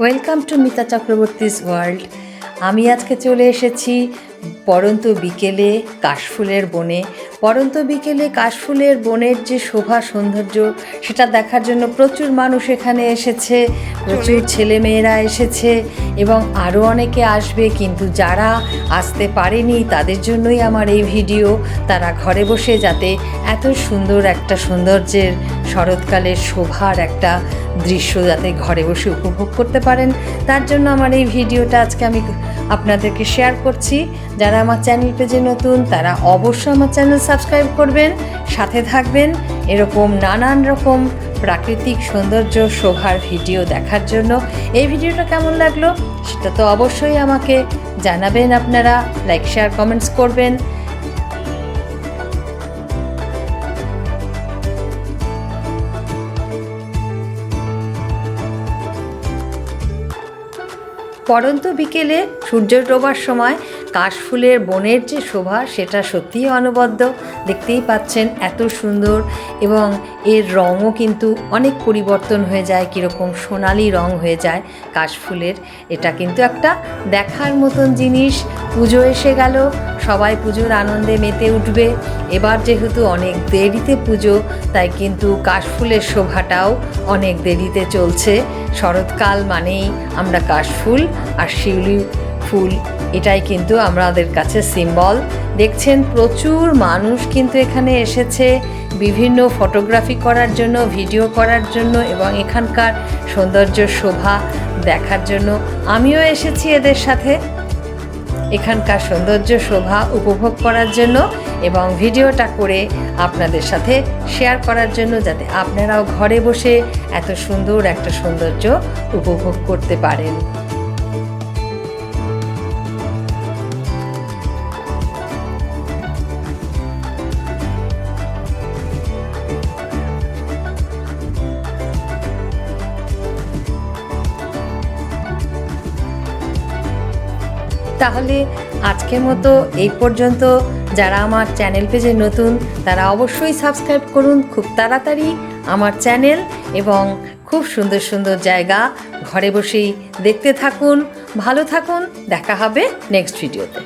Welcome to Mita Chakraborty's world. আমি আজকে চলে এসেছি পড়ন্ত বিকেলে কাশফুলের বনে। পড়ন্ত বিকেলে কাশফুলের বনের যে শোভা সৌন্দর্য সেটা দেখার জন্য প্রচুর মানুষ এখানে এসেছে, প্রচুর ছেলেমেয়েরা এসেছে এবং আরও অনেকে আসবে, কিন্তু যারা আসতে পারেনি তাদের জন্যই আমার এই ভিডিও। তারা ঘরে বসে যাতে এত সুন্দর একটা সৌন্দর্যের শরৎকালের শোভার একটা দৃশ্য যাতে ঘরে বসে উপভোগ করতে পারেন, তার জন্য আমার এই ভিডিওটা আজকে আমি আপনাদেরকে শেয়ার করছি। যারা আমার চ্যানেল পেজে নতুন তারা অবশ্যই আমার চ্যানেল সাবস্ক্রাইব করবেন, সাথে থাকবেন এরকম নানান রকম প্রাকৃতিক সৌন্দর্য শোভার ভিডিও দেখার জন্য। এই ভিডিওটা কেমন লাগলো সেটা তো অবশ্যই আমাকে জানাবেন, আপনারা লাইক শেয়ার কমেন্টস করবেন। পড়ন্ত বিকেলে সূর্য ডোবার সময় কাশফুলের বনের যে শোভা সেটা সত্যিই অনবদ্য। দেখতেই পাচ্ছেন এত সুন্দর, এবং এর রঙও কিন্তু অনেক পরিবর্তন হয়ে যায়, কীরকম সোনালি রং হয়ে যায় কাশফুলের। এটা কিন্তু একটা দেখার মতন জিনিস। পুজো এসে গেল, সবাই পুজোর আনন্দে মেতে উঠবে। এবার যেহেতু অনেক দেরিতে পুজো, তাই কিন্তু কাশফুলের শোভাটাও অনেক দেরিতে চলছে। শরৎকাল মানেই আমরা কাশফুল আর শিউলি ফুল, এটাই কিন্তু আমাদের কাছে সিম্বল। দেখছেন প্রচুর মানুষ কিন্তু এখানে এসেছে বিভিন্ন ফটোগ্রাফি করার জন্য, ভিডিও করার জন্য এবং এখানকার সৌন্দর্য শোভা দেখার জন্য। আমিও এসেছি এদের সাথে এখানকার সৌন্দর্য শোভা উপভোগ করার জন্য এবং ভিডিওটা করে আপনাদের সাথে শেয়ার করার জন্য, যাতে আপনারাও ঘরে বসে এত সুন্দর একটা সৌন্দর্য উপভোগ করতে পারেন। তাহলে আজকের মতো এই পর্যন্ত। যারা আমার চ্যানেল পেজে নতুন তারা অবশ্যই সাবস্ক্রাইব করুন খুব তাড়াতাড়ি আমার চ্যানেল, এবং খুব সুন্দর সুন্দর জায়গা ঘরে বসেই দেখতে থাকুন। ভালো থাকুন, দেখা হবে নেক্সট ভিডিওতে।